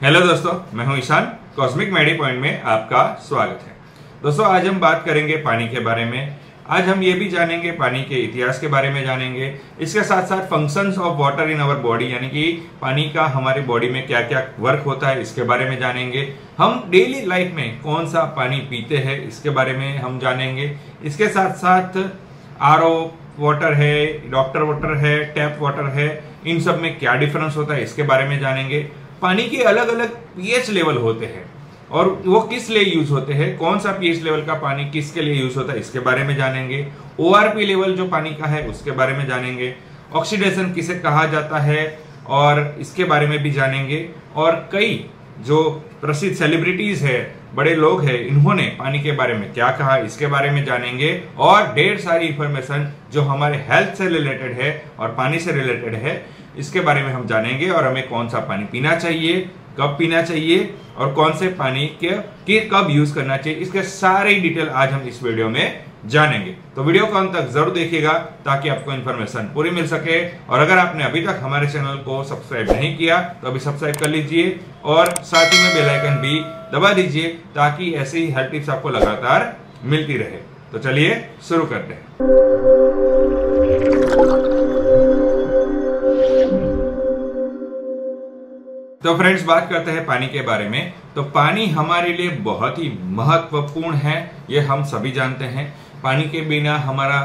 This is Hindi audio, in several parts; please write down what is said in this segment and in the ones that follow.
हेलो दोस्तों, मैं हूं ईशान। कॉस्मिक मेडी पॉइंट में आपका स्वागत है। दोस्तों, आज हम बात करेंगे पानी के बारे में। आज हम ये भी जानेंगे पानी के इतिहास के बारे में जानेंगे। इसके साथ साथ functions of water in our body, यानी कि पानी का हमारी बॉडी में क्या क्या वर्क होता है, इसके बारे में जानेंगे। हम डेली लाइफ में कौन सा पानी पीते हैं, इसके बारे में हम जानेंगे। इसके साथ साथ आरओ वाटर है, डॉक्टर वाटर है, टैप वाटर है, इन सब में क्या डिफरेंस होता है, इसके बारे में जानेंगे। पानी के अलग अलग पीएच लेवल होते हैं और वो किस लिए यूज होते हैं, कौन सा पीएच लेवल का पानी किसके लिए यूज होता है, इसके बारे में जानेंगे। ओआरपी लेवल जो पानी का है उसके बारे में जानेंगे। ऑक्सीडेशन किसे कहा जाता है और इसके बारे में भी जानेंगे। और कई जो प्रसिद्ध सेलिब्रिटीज है, बड़े लोग हैं, इन्होंने पानी के बारे में क्या कहा, इसके बारे में जानेंगे। और ढेर सारी इंफॉर्मेशन जो हमारे हेल्थ से रिलेटेड है और पानी से रिलेटेड है, इसके बारे में हम जानेंगे। और हमें कौन सा पानी पीना चाहिए, कब पीना चाहिए और कौन से पानी के कब यूज करना चाहिए, इसके सारे डिटेल आज हम इस वीडियो में जानेंगे। तो वीडियो को अंत तक जरूर देखिएगा ताकि आपको इन्फॉर्मेशन पूरी मिल सके। और अगर आपने अभी तक हमारे चैनल को सब्सक्राइब नहीं किया तो अभी सब्सक्राइब कर लीजिए और साथ ही में बेल आइकन भी दबा दीजिए ताकि ऐसी हेल्थ टिप्स आपको लगातार मिलती रहे। तो चलिए शुरू करते हैं। तो फ्रेंड्स, बात करते हैं पानी के बारे में। तो पानी हमारे लिए बहुत ही महत्वपूर्ण है, ये हम सभी जानते हैं। पानी के बिना हमारा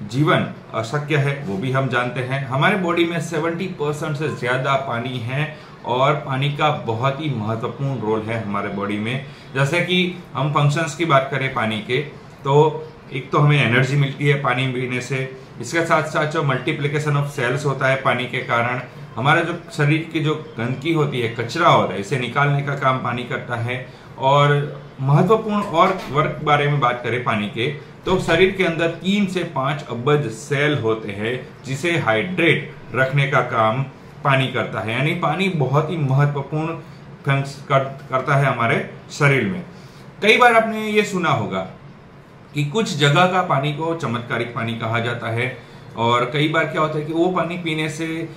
जीवन अशक्य है, वो भी हम जानते हैं। हमारे बॉडी में 70% से ज्यादा पानी है और पानी का बहुत ही महत्वपूर्ण रोल है हमारे बॉडी में। जैसे कि हम फंक्शंस की बात करें पानी के, तो एक तो हमें एनर्जी मिलती है पानी पीने से। इसके साथ साथ जो मल्टीप्लिकेशन ऑफ सेल्स होता है पानी के कारण, हमारा जो शरीर की जो गंदगी होती है, कचरा होता है, इसे निकालने का काम पानी करता है। और महत्वपूर्ण और वर्क बारे में बात करें पानी के, तो शरीर के अंदर 3 से 5 अब्ज सेल होते हैं जिसे हाइड्रेट रखने का काम पानी करता है। यानी पानी बहुत ही महत्वपूर्ण करता है हमारे शरीर में। कई बार आपने ये सुना होगा कि कुछ जगह का पानी को चमत्कारिक पानी कहा जाता है और कई बार क्या होता है कि वो पानी पीने से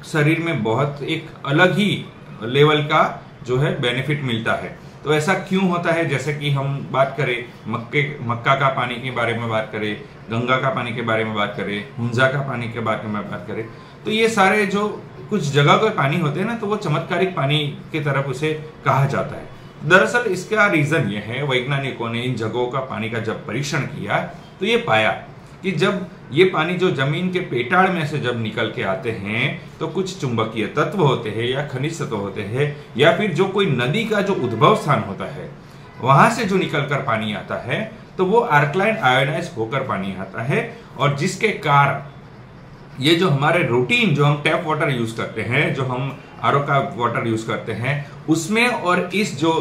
शरीर में बहुत एक अलग ही लेवल का जो है बेनिफिट मिलता है। तो ऐसा क्यों होता है? जैसे कि हम बात करें मक्का का पानी के बारे में बात करें, गंगा का पानी के बारे में बात करें, हुंजा का पानी के बारे में बात करें, तो ये सारे जो कुछ जगह के पानी होते हैं ना, तो वो चमत्कारिक पानी की तरफ उसे कहा जाता है। दरअसल इसका रीजन ये है, वैज्ञानिकों ने इन जगहों का पानी का जब परीक्षण किया तो ये पाया कि जब ये पानी जो जमीन के पेटाड़ में से जब निकल के आते हैं तो कुछ चुंबकीय तत्व होते हैं या खनिज तत्व होते हैं या फिर जो कोई नदी का जो उद्भव स्थान होता है वहां से जो निकलकर पानी आता है तो वो अल्कलाइन आयोनाइज होकर पानी आता है। और जिसके कारण ये जो हमारे रूटीन जो हम टैप वाटर यूज करते हैं, जो हम आरओ का वाटर यूज करते हैं, उसमें और इस जो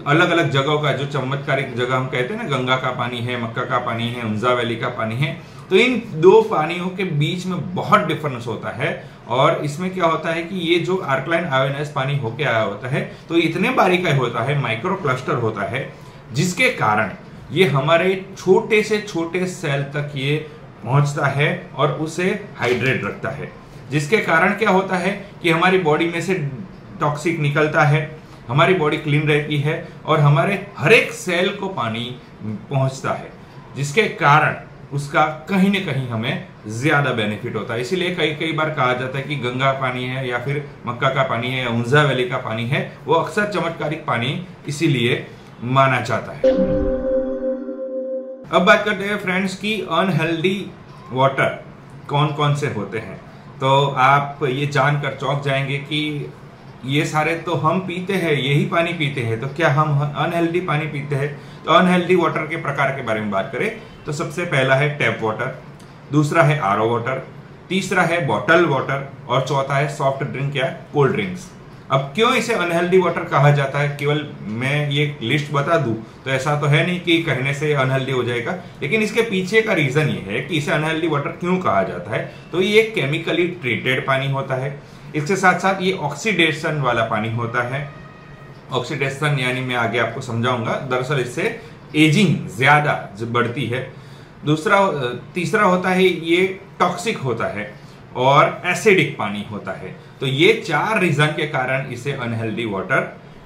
अलग अलग जगहों का जो चमत्कारिक जगह हम कहते हैं ना, गंगा का पानी है, मक्का का पानी है, हुंजा वैली का पानी है, तो इन दो पानियों के बीच में बहुत डिफरेंस होता है। और इसमें क्या होता है कि ये जो अल्कलाइन आयोनाइज पानी होके आया होता है तो इतने बारीकाई होता है, माइक्रो क्लस्टर होता है, जिसके कारण ये हमारे छोटे से छोटे सेल तक ये पहुंचता है और उसे हाइड्रेट रखता है। जिसके कारण क्या होता है कि हमारी बॉडी में से टॉक्सिक निकलता है, हमारी बॉडी क्लीन रहती है और हमारे हर एक सेल को पानी पहुंचता है, जिसके कारण उसका कहीं न कहीं हमें ज्यादा बेनिफिट होता है। इसीलिए कई बार कहा जाता है कि गंगा पानी है या फिर मक्का का पानी है या हुंजा वैली का पानी है, वो अक्सर चमत्कारिक पानी इसीलिए माना जाता है। अब बात करते हैं फ्रेंड्स की अनहेल्दी वाटर कौन कौन से होते हैं। तो आप ये जानकर चौंक जाएंगे कि ये सारे तो हम पीते हैं, यही पानी पीते हैं, तो क्या हम अनहेल्दी पानी पीते हैं? तो अनहेल्दी वाटर के प्रकार के बारे में बात करें तो सबसे पहला है टैप वाटर, दूसरा है आरओ वाटर, तीसरा है बॉटल वाटर और चौथा है सॉफ्ट ड्रिंक या कोल्ड ड्रिंक्स। अब क्यों इसे अनहेल्दी वाटर कहा जाता है, केवल मैं ये लिस्ट बता दूं तो ऐसा तो है नहीं कि कहने से अनहेल्दी हो जाएगा, लेकिन इसके पीछे का रीजन ये है कि इसे अनहेल्दी वाटर क्यों कहा जाता है। तो ये केमिकली ट्रीटेड पानी होता है, इसके साथ साथ ये ऑक्सीडेशन वाला पानी होता है। ऑक्सीडेशन यानी मैं आगे आपको समझाऊंगा, दरअसल इससे एजिंग ज्यादा बढ़ती है। तीसरा होता है ये टॉक्सिक होता है। और एसिडिक पानी होता है। तो ये 4 रीजन के कारण इसे अनहेल्दी वाटर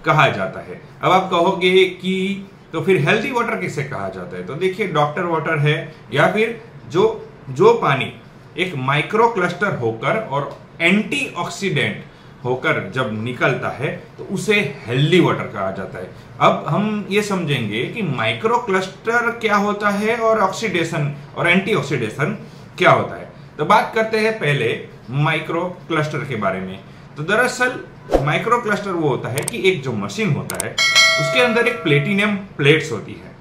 कहा जाता है। अब आप कहोगे कि तो फिर हेल्दी वाटर किसे कहा जाता है? तो देखिए, डॉक्टर वाटर है या फिर जो पानी एक माइक्रो क्लस्टर होकर और एंटीऑक्सीडेंट होकर जब निकलता है तो उसे हेल्दी वाटर कहा जाता है। अब हम ये समझेंगे कि माइक्रो क्लस्टर क्या होता है और ऑक्सीडेशन और एंटीऑक्सीडेशन क्या होता है। तो बात करते हैं पहले माइक्रो क्लस्टर के बारे में। तो दरअसल माइक्रो क्लस्टर वो होता है कि एक जो मशीन होता है उसके अंदर एक प्लेटिनियम प्लेट्स होती है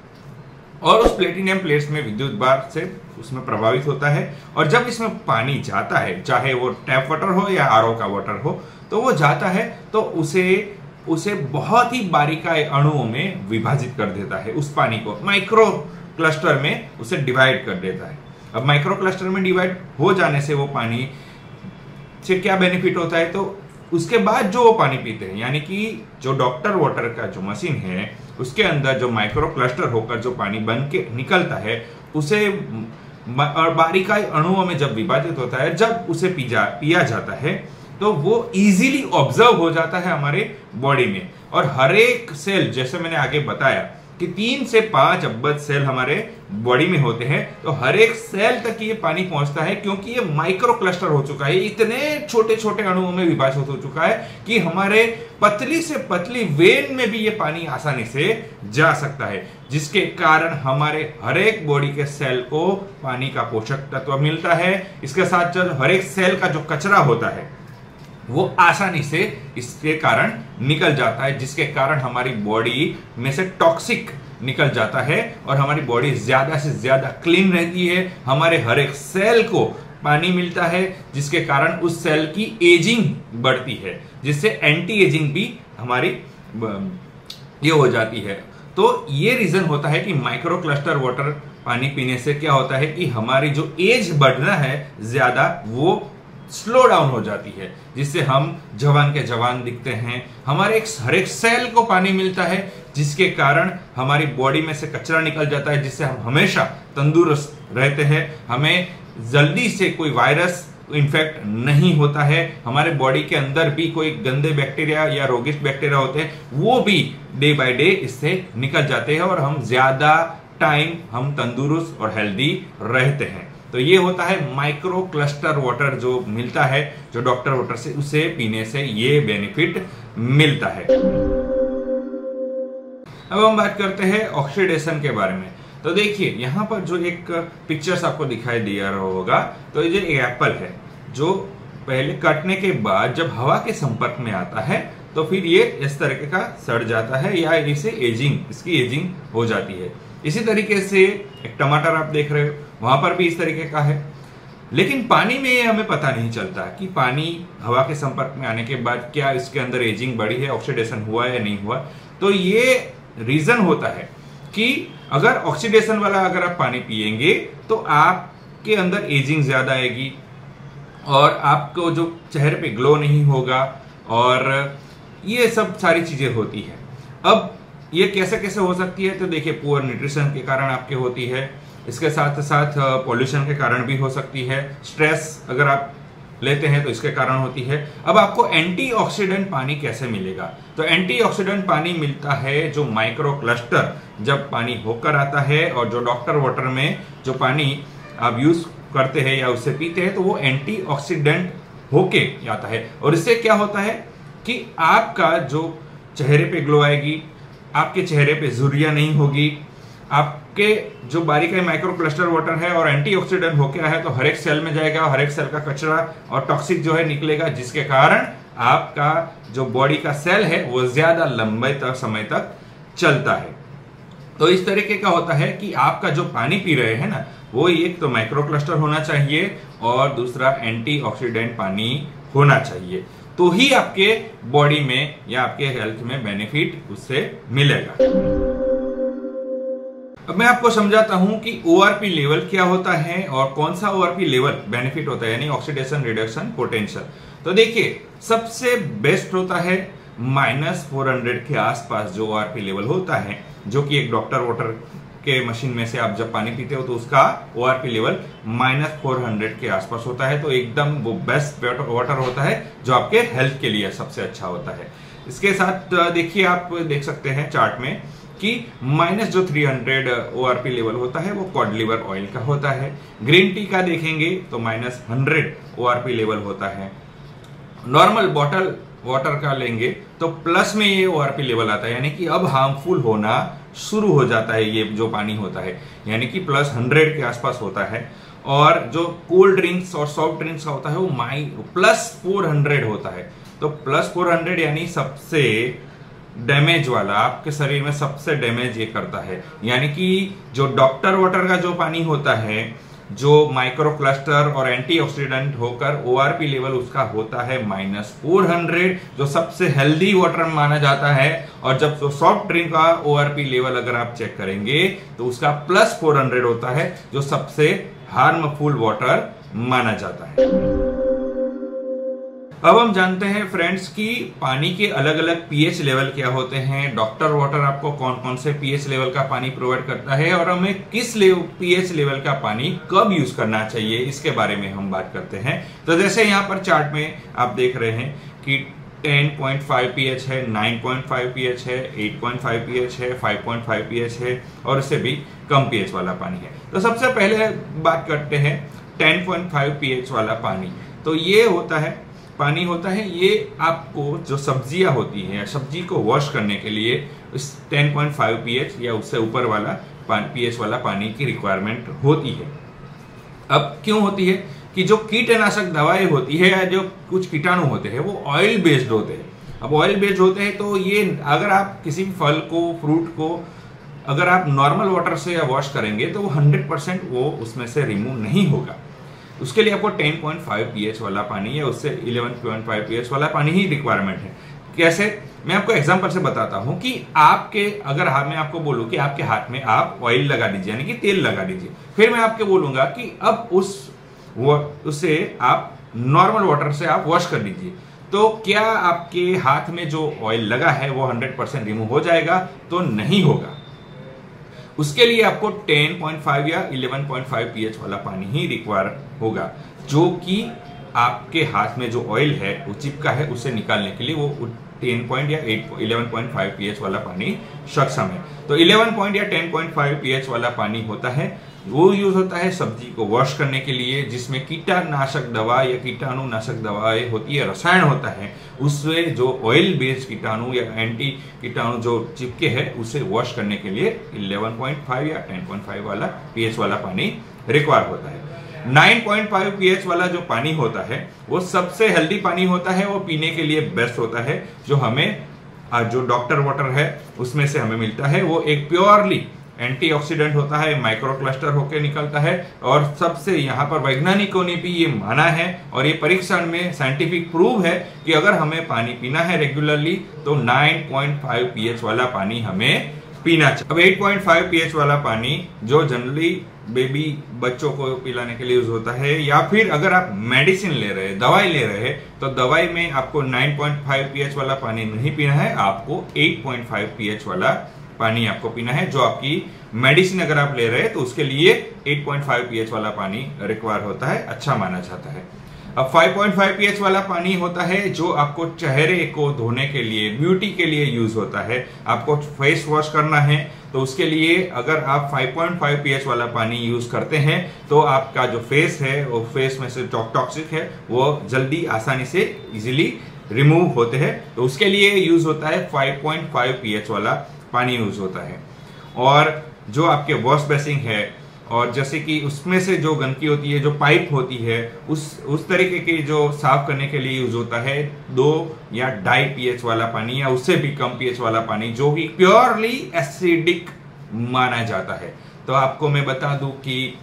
और उस प्लेटिनियम प्लेट्स में विद्युत भार से उसमें प्रभावित होता है और जब इसमें पानी जाता है, चाहे वो टैप वाटर हो या आरओ का वाटर हो, तो वो जाता है तो उसे बहुत ही बारीकाई अणुओं में विभाजित कर देता है। उस पानी को माइक्रो क्लस्टर में उसे डिवाइड कर देता है। अब माइक्रो क्लस्टर में डिवाइड हो जाने से वो पानी से क्या बेनिफिट होता है? तो उसके बाद जो वो पानी पीते हैं, यानी कि जो डॉक्टर वाटर का जो मशीन है उसके अंदर जो माइक्रो क्लस्टर होकर जो पानी बन के निकलता है उसे और बारीकाई अणुओं में जब विभाजित होता है, जब उसे पिया जाता है तो वो इजीली ऑब्जर्व हो जाता है हमारे बॉडी में। और हर एक सेल, जैसे मैंने आगे बताया कि 3 से 5 अब्ज सेल हमारे बॉडी में होते हैं, तो हर एक सेल तक ये पानी पहुंचता है क्योंकि ये माइक्रो क्लस्टर हो चुका है, इतने छोटे छोटे अणुओं में विभाजित हो चुका है कि हमारे पतली से पतली वेन में भी ये पानी आसानी से जा सकता है, जिसके कारण हमारे हर एक बॉडी के सेल को पानी का पोषक तत्व मिलता है। इसके साथ जो हर एक सेल का जो कचरा होता है वो आसानी से इसके कारण निकल जाता है, जिसके कारण हमारी बॉडी में से टॉक्सिक निकल जाता है और हमारी बॉडी ज्यादा से ज्यादा क्लीन रहती है। हमारे हर एक सेल को पानी मिलता है, जिसके कारण उस सेल की एजिंग बढ़ती है, जिससे एंटी एजिंग भी हमारी ये हो जाती है। तो ये रीजन होता है कि माइक्रो क्लस्टर वाटर पानी पीने से क्या होता है कि हमारी जो एज बढ़ना है ज्यादा वो स्लो डाउन हो जाती है, जिससे हम जवान के जवान दिखते हैं। हमारे हर एक सेल को पानी मिलता है, जिसके कारण हमारी बॉडी में से कचरा निकल जाता है, जिससे हम हमेशा तंदुरुस्त रहते हैं। हमें जल्दी से कोई वायरस इन्फेक्ट नहीं होता है। हमारे बॉडी के अंदर भी कोई गंदे बैक्टीरिया या रोगिष्ट बैक्टीरिया होते हैं, वो भी डे बाय डे इससे निकल जाते हैं और हम ज्यादा टाइम हम तंदुरुस्त और हेल्दी रहते हैं। तो ये होता है माइक्रो क्लस्टर वाटर जो मिलता है, जो डॉक्टर वाटर से, उसे पीने से ये बेनिफिट मिलता है। अब हम बात करते हैं ऑक्सीडेशन के बारे में। तो देखिए, यहाँ पर जो एक पिक्चर्स आपको दिखाई दे रहा होगा, तो ये एक एप्पल है जो पहले काटने के बाद जब हवा के संपर्क में आता है तो फिर ये इस तरीके का सड़ जाता है या इसकी एजिंग हो जाती है। इसी तरीके से एक टमाटर आप देख रहे हो, वहां पर भी इस तरीके का है। लेकिन पानी में हमें पता नहीं चलता कि पानी हवा के संपर्क में आने के बाद क्या इसके अंदर एजिंग बढ़ी है, ऑक्सीडेशन हुआ है या नहीं हुआ। तो ये रीजन होता है कि अगर ऑक्सीडेशन वाला अगर आप पानी पिएंगे तो आपके अंदर एजिंग ज्यादा आएगी और आपको जो चेहरे पे ग्लो नहीं होगा और ये सब सारी चीजें होती है। अब ये कैसे कैसे हो सकती है? तो देखिए, पुअर न्यूट्रिशन के कारण आपके होती है, इसके साथ साथ पॉल्यूशन के कारण भी हो सकती है, स्ट्रेस अगर आप लेते हैं तो इसके कारण होती है। अब आपको एंटीऑक्सीडेंट पानी कैसे मिलेगा? तो एंटीऑक्सीडेंट पानी मिलता है जो माइक्रो क्लस्टर जब पानी होकर आता है और जो डॉक्टर वाटर में जो पानी आप यूज करते हैं या उसे पीते हैं तो वो एंटीऑक्सीडेंट होके आता है। और इससे क्या होता है कि आपका जो चेहरे पे ग्लो आएगी, आपके चेहरे पे झुर्रियां नहीं होगी, आपके जो बारीकाई माइक्रो क्लस्टर वाटर है और एंटीऑक्सीडेंट होके आया है तो हर एक सेल में जाएगा, हर एक सेल का कचरा और टॉक्सिक जो है निकलेगा, जिसके कारण आपका जो बॉडी का सेल है वो ज्यादा लंबे समय तक चलता है। तो इस तरीके का होता है कि आपका जो पानी पी रहे हैं ना, वो एक तो माइक्रो क्लस्टर होना चाहिए और दूसरा एंटीऑक्सीडेंट पानी होना चाहिए, तो ही आपके बॉडी में या आपके हेल्थ में बेनिफिट उससे मिलेगा। अब मैं आपको समझाता हूं कि ओआरपी लेवल क्या होता है और कौन सा ओआरपी लेवल बेनिफिट होता है, यानी ऑक्सीडेशन रिडक्शन पोटेंशियल। तो देखिए, सबसे बेस्ट होता है -400 के आसपास जो ओआरपी लेवल होता है, जो कि एक डॉक्टर वाटर के मशीन में से आप जब पानी पीते हो तो उसका ORP लेवल -400 के आसपास होता है। तो एकदम वो बेस्ट वाटर होता है जो आपके हेल्थ के लिए सबसे अच्छा होता है। इसके साथ देखिए, आप देख सकते हैं चार्ट में कि -300 ORP लेवल होता है वो कॉड लिवर ऑयल का होता है। ग्रीन टी का देखेंगे तो -100 ORP लेवल होता है। नॉर्मल बॉटल वाटर का लेंगे तो प्लस में ये ORP लेवल आता है, यानी कि अब हार्मफुल होना शुरू हो जाता है ये जो पानी होता है, यानी कि +100 के आसपास होता है। और जो कोल्ड ड्रिंक्स और सॉफ्ट ड्रिंक्स का होता है वो +400 होता है। तो +400 यानी सबसे डैमेज वाला, आपके शरीर में सबसे डैमेज ये करता है। यानी कि जो डॉक्टर वाटर का जो पानी होता है, जो माइक्रो क्लस्टर और एंटीऑक्सीडेंट होकर ORP लेवल उसका होता है -400, जो सबसे हेल्दी वाटर माना जाता है। और जब तो सॉफ्ट ड्रिंक का ORP लेवल अगर आप चेक करेंगे तो उसका +400 होता है, जो सबसे हार्मफुल वाटर माना जाता है। अब हम जानते हैं फ्रेंड्स कि पानी के अलग अलग pH लेवल क्या होते हैं। डॉक्टर वाटर आपको कौन कौन से pH लेवल का पानी प्रोवाइड करता है और हमें किस pH लेवल का पानी कब यूज करना चाहिए, इसके बारे में हम बात करते हैं। तो जैसे यहाँ पर चार्ट में आप देख रहे हैं कि 10.5 pH है, 9.5 pH है, 8.5 pH है, 5.5 pH है और इससे भी कम pH वाला पानी है। तो सबसे पहले बात करते हैं 10.5 pH वाला पानी। तो ये पानी होता है, ये आपको जो सब्जियां होती हैं, सब्जी को वॉश करने के लिए इस 10.5 pH या उससे ऊपर वाला pH वाला पानी की रिक्वायरमेंट होती है। अब क्यों होती है कि जो कीटनाशक दवाएं होती है या जो कुछ कीटाणु होते हैं वो ऑयल बेस्ड होते हैं। अब ऑयल बेस्ड होते हैं तो ये अगर आप किसी भी फल को, फ्रूट को अगर आप नॉर्मल वाटर से वॉश करेंगे तो वो 100% वो उसमें से रिमूव नहीं होगा। उसके लिए आपको 10.5 pH वाला पानी या उससे 11.5 pH वाला पानी ही रिक्वायरमेंट है। कैसे, मैं आपको एग्जांपल से बताता हूं कि अगर मैं आपको बोलूं कि आपके हाथ में आप ऑयल लगा दीजिए, यानी कि तेल लगा दीजिए, फिर मैं आपको बोलूंगा कि अब उससे आप नॉर्मल वाटर से आप वॉश कर लीजिए, तो क्या आपके हाथ में जो ऑयल लगा है वो 100% रिमूव हो जाएगा? तो नहीं होगा। उसके लिए आपको 10.5 या 11.5 pH वाला पानी ही रिक्वायर होगा, जो कि आपके हाथ में जो ऑयल है वो चिपका है उसे निकालने के लिए वो 10 या 11.5 pH वाला पानी सक्षम है। तो 11 या 10.5 pH वाला पानी होता है, वो यूज होता है सब्जी को वॉश करने के लिए, जिसमें कीटनाशक दवा या कीटाणुनाशक दवाएं होती है, रसायन होता है, उससे जो ऑयल बेस्ड कीटाणु या एंटी कीटाणु जो चिपके है उसे वॉश करने के लिए 11.5 या 10.5 वाला pH वाला पानी रिक्वायर होता है। 9.5 pH वाला जो पानी होता है वो सबसे हेल्दी पानी होता है, वो पीने के लिए बेस्ट होता है, जो डॉक्टर वाटर है उसमें से हमें मिलता है। वो एक प्योरली एंटीऑक्सीडेंट होता है, माइक्रो क्लस्टर होकर निकलता है और सबसे यहाँ पर वैज्ञानिकों ने भी ये माना है और ये परीक्षण में साइंटिफिक प्रूव है कि अगर हमें पानी पीना है रेगुलरली तो 9.5 pH वाला पानी हमें पीना चाहिए। अब 8.5 pH वाला पानी जो जनरली बच्चों को पिलाने के लिए यूज होता है, या फिर अगर आप मेडिसिन ले रहे हैं, दवाई ले रहे हैं, तो दवाई में आपको 9.5 pH वाला पानी नहीं पीना है, आपको 8.5 pH वाला पानी आपको पीना है। जो आपकी मेडिसिन अगर आप ले रहे हैं तो उसके लिए 8.5 pH वाला पानी रिक्वायर होता है, अच्छा माना जाता है। अब 5.5 pH वाला पानी होता है जो आपको चेहरे को धोने के लिए, ब्यूटी के लिए यूज होता है। आपको फेस वॉश करना है तो उसके लिए अगर आप 5.5 pH वाला पानी यूज करते हैं तो आपका जो फेस है वो फेस में से टॉक्सिक है वो जल्दी आसानी से इजीली रिमूव होते हैं, तो उसके लिए यूज होता है 5.5 pH वाला पानी यूज होता है। और जो आपके वॉश बेसिन है और जैसे कि उसमें से जो गंदगी होती है, जो पाइप होती है, उस तरीके के जो साफ करने के लिए यूज होता है 2 या 2.5 pH वाला पानी या उससे भी कम pH वाला पानी, जो कि प्योरली एसिडिक माना जाता है। तो आपको मैं बता दूं कि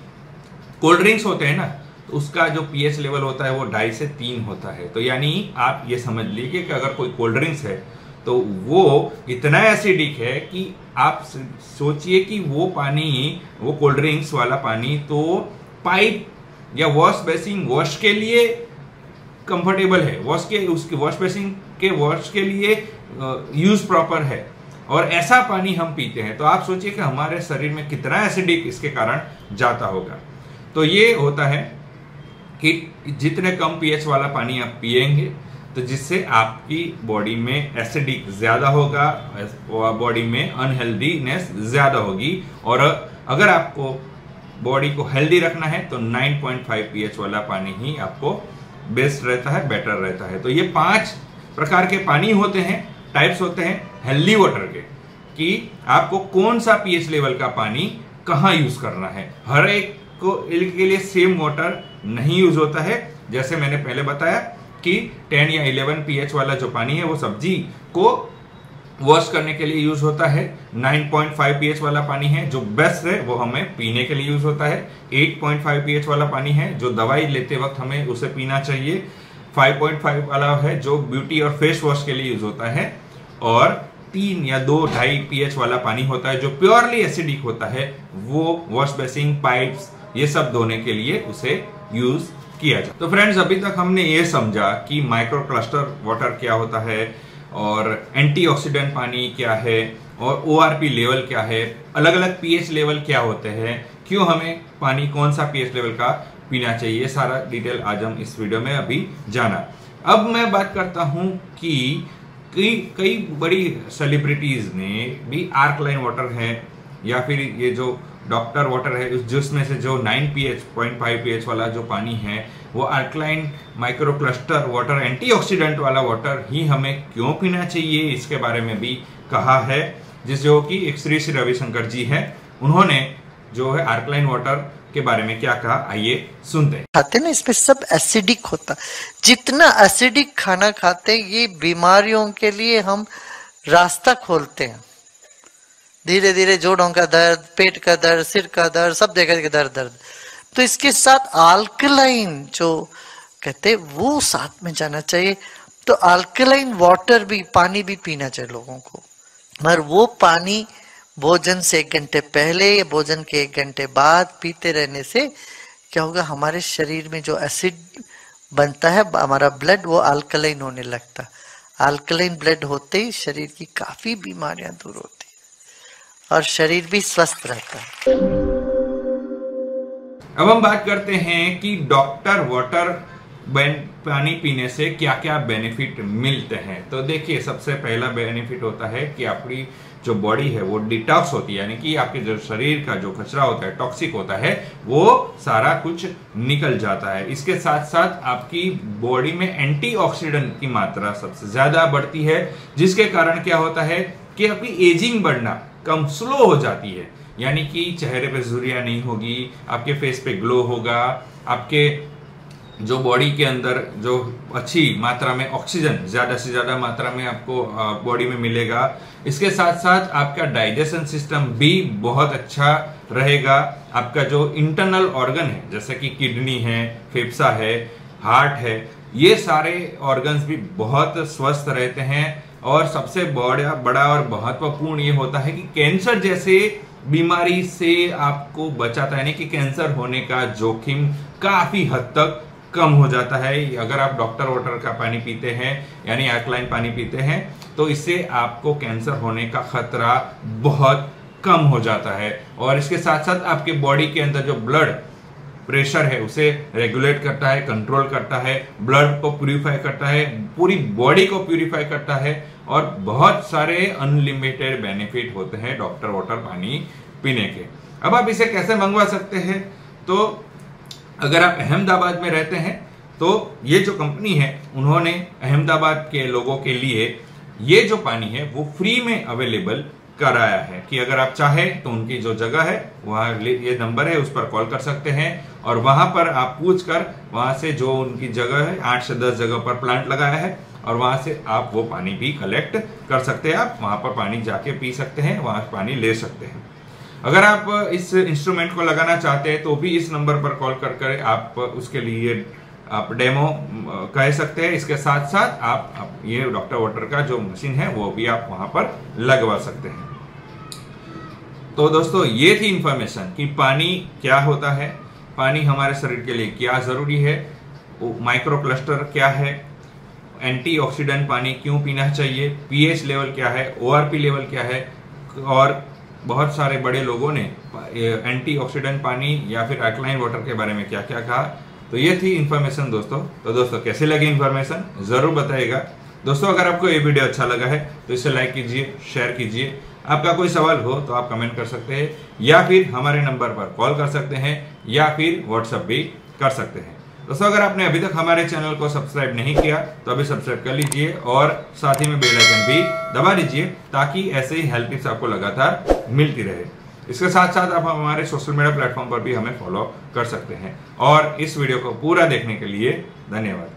कोल्ड ड्रिंक्स होते हैं ना, तो उसका जो pH लेवल होता है वो 2.5 से 3 होता है। तो यानी आप ये समझ लीजिए कि अगर कोई कोल्ड ड्रिंक्स है तो वो इतना एसिडिक है कि आप सोचिए कि वो कोल्ड ड्रिंक्स वाला पानी तो पाइप या वॉश बेसिन वॉश के लिए कंफर्टेबल है, उसके वॉश बेसिन के वॉश के लिए यूज प्रॉपर है, और ऐसा पानी हम पीते हैं, तो आप सोचिए कि हमारे शरीर में कितना एसिडिक इसके कारण जाता होगा। तो ये होता है कि जितने कम पीएच वाला पानी आप पिएंगे तो जिससे आपकी बॉडी में एसिडिक ज्यादा होगा, बॉडी में अनहेल्दीनेस ज्यादा होगी। और अगर आपको बॉडी को हेल्दी रखना है तो 9.5 पीएच वाला पानी ही आपको बेस्ट रहता है, बेटर रहता है। तो ये 5 प्रकार के पानी होते हैं, टाइप्स होते हैं हेल्दी वाटर के, कि आपको कौन सा पीएच लेवल का पानी कहाँ यूज करना है। हर एक को के लिए सेम वाटर नहीं यूज होता है। जैसे मैंने पहले बताया कि 10 या 11 पीएच वाला जो पानी है वो सब्जी को वॉश करने के लिए यूज होता है। 9.5 पीएच वाला पानी है जो बेस्ट है, वो हमें पीने के लिए यूज होता है। 8.5 पीएच वाला पानी है जो दवाई लेते वक्त हमें उसे पीना चाहिए। 5.5 वाला है जो ब्यूटी और फेस वॉश के लिए यूज होता है। और 3 या 2.5 पीएच वाला पानी होता है जो प्योरली एसिडिक होता है, वो वॉश बेसिन, पाइप्स ये सब धोने के लिए उसे यूज किया जाए। तो फ्रेंड्स, अभी तक हमने ये समझा कि माइक्रो क्लस्टर वाटर क्या होता है और एंटीऑक्सीडेंट पानी क्या है और ओआरपी लेवल क्या है, अलग अलग पीएच लेवल क्या होते हैं, क्यों हमें पानी कौन सा पीएच लेवल का पीना चाहिए, सारा डिटेल आज हम इस वीडियो में अभी जाना। अब मैं बात करता हूं कि कई बड़ी सेलिब्रिटीज ने भी आर्कलाइन वाटर है या फिर ये जो डॉक्टर वाटर है जिसमें से जो 9.5 पीएच वाला जो पानी है वो alkaline micro cluster water antioxidant वाला वाटर ही हमें क्यों पीना चाहिए, इसके बारे में भी कहा है। जिस जो कि एक श्री रविशंकर जी है, उन्होंने जो है अल्कलाइन वाटर के बारे में क्या कहा, आइए सुनते हैं। खाते ना, इसमें सब एसिडिक होता, जितना एसिडिक खाना खाते ये बीमारियों के लिए हम रास्ता खोलते हैं। धीरे धीरे जोड़ों का दर्द, पेट का दर्द, सिर का दर्द, सब जगह के दर्द। तो इसके साथ अल्कलाइन जो कहते वो साथ में जाना चाहिए। तो अल्कलाइन वाटर भी, पानी भी पीना चाहिए लोगों को, मगर वो पानी भोजन से 1 घंटे पहले या भोजन के 1 घंटे बाद पीते रहने से क्या होगा, हमारे शरीर में जो एसिड बनता है, हमारा ब्लड वो अल्कलाइन होने लगता। अल्कलाइन ब्लड होते ही शरीर की काफी बीमारियां दूर होती और शरीर भी स्वस्थ रहता है। अब हम बात करते हैं कि डॉक्टर वाटर पानी पीने से क्या क्या बेनिफिट मिलते हैं। तो देखिए, सबसे पहला बेनिफिट होता है कि आपकी जो बॉडी है वो डिटॉक्स होती है, यानी कि आपके जो शरीर का जो कचरा होता है, टॉक्सिक होता है, वो सारा कुछ निकल जाता है। इसके साथ साथ आपकी बॉडी में एंटीऑक्सीडेंट की मात्रा सबसे ज्यादा बढ़ती है, जिसके कारण क्या होता है कि आपकी एजिंग बढ़ना कम स्लो हो जाती है, यानी कि चेहरे पे झुर्रियां नहीं होगी, आपके फेस पे ग्लो होगा, आपके जो बॉडी के अंदर जो अच्छी मात्रा में ऑक्सीजन ज्यादा से ज्यादा मात्रा में आपको बॉडी में मिलेगा। इसके साथ साथ आपका डाइजेशन सिस्टम भी बहुत अच्छा रहेगा। आपका जो इंटरनल ऑर्गन है जैसे कि किडनी है, फेफड़ा है, हार्ट है, ये सारे ऑर्गन्स भी बहुत स्वस्थ रहते हैं। और सबसे बड़ा और महत्वपूर्ण ये होता है कि कैंसर जैसे बीमारी से आपको बचाता है, यानी कि कैंसर होने का जोखिम काफी हद तक कम हो जाता है अगर आप डॉक्टर वाटर का पानी पीते हैं, यानी अल्कलाइन पानी पीते हैं, तो इससे आपको कैंसर होने का खतरा बहुत कम हो जाता है। और इसके साथ साथ आपके बॉडी के अंदर जो ब्लड प्रेशर है उसे रेगुलेट करता है, कंट्रोल करता है, ब्लड को प्यूरिफाई करता है, पूरी बॉडी को प्यूरिफाई करता है और बहुत सारे अनलिमिटेड बेनिफिट होते हैं डॉक्टर वाटर पानी पीने के। अब आप इसे कैसे मंगवा सकते हैं? तो अगर आप अहमदाबाद में रहते हैं तो ये जो कंपनी है उन्होंने अहमदाबाद के लोगों के लिए ये जो पानी है वो फ्री में अवेलेबल कराया है कि अगर आप चाहें तो उनकी जो जगह है वहां ये नंबर है उस पर कॉल कर सकते हैं और वहां पर आप पूछ कर वहां से जो उनकी जगह है 8 से 10 जगह पर प्लांट लगाया है और वहां से आप वो पानी भी कलेक्ट कर सकते हैं। आप वहां पर पानी जाके पी सकते हैं, वहां पानी ले सकते हैं। अगर आप इस इंस्ट्रूमेंट को लगाना चाहते हैं तो भी इस नंबर पर कॉल कर आप उसके लिए आप डेमो कह सकते हैं। इसके साथ साथ आप ये डॉक्टर वाटर का जो मशीन है वो भी आप वहां पर लगवा सकते हैं। तो दोस्तों, ये थी इंफॉर्मेशन कि पानी क्या होता है, पानी हमारे शरीर के लिए क्या जरूरी है, माइक्रो क्लस्टर क्या है, एंटीऑक्सीडेंट पानी क्यों पीना चाहिए, पीएच लेवल क्या है, ओआरपी लेवल क्या है, और बहुत सारे बड़े लोगों ने एंटीऑक्सीडेंट पानी या फिर अल्कलाइन वाटर के बारे में क्या क्या कहा। तो ये थी इन्फॉर्मेशन दोस्तों। तो दोस्तों कैसी लगी इन्फॉर्मेशन जरूर बताइएगा। दोस्तों अगर आपको ये वीडियो अच्छा लगा है तो इसे लाइक कीजिए, शेयर कीजिए। आपका कोई सवाल हो तो आप कमेंट कर सकते हैं या फिर हमारे नंबर पर कॉल कर सकते हैं या फिर व्हाट्सएप भी कर सकते हैं। दोस्तों अगर आपने अभी तक हमारे चैनल को सब्सक्राइब नहीं किया तो अभी सब्सक्राइब कर लीजिए और साथ ही में बेल आइकन भी दबा लीजिए ताकि ऐसे ही हेल्थ टिप्स आपको लगातार मिलती रहे। इसके साथ साथ आप हमारे सोशल मीडिया प्लेटफॉर्म पर भी हमें फॉलो कर सकते हैं। और इस वीडियो को पूरा देखने के लिए धन्यवाद।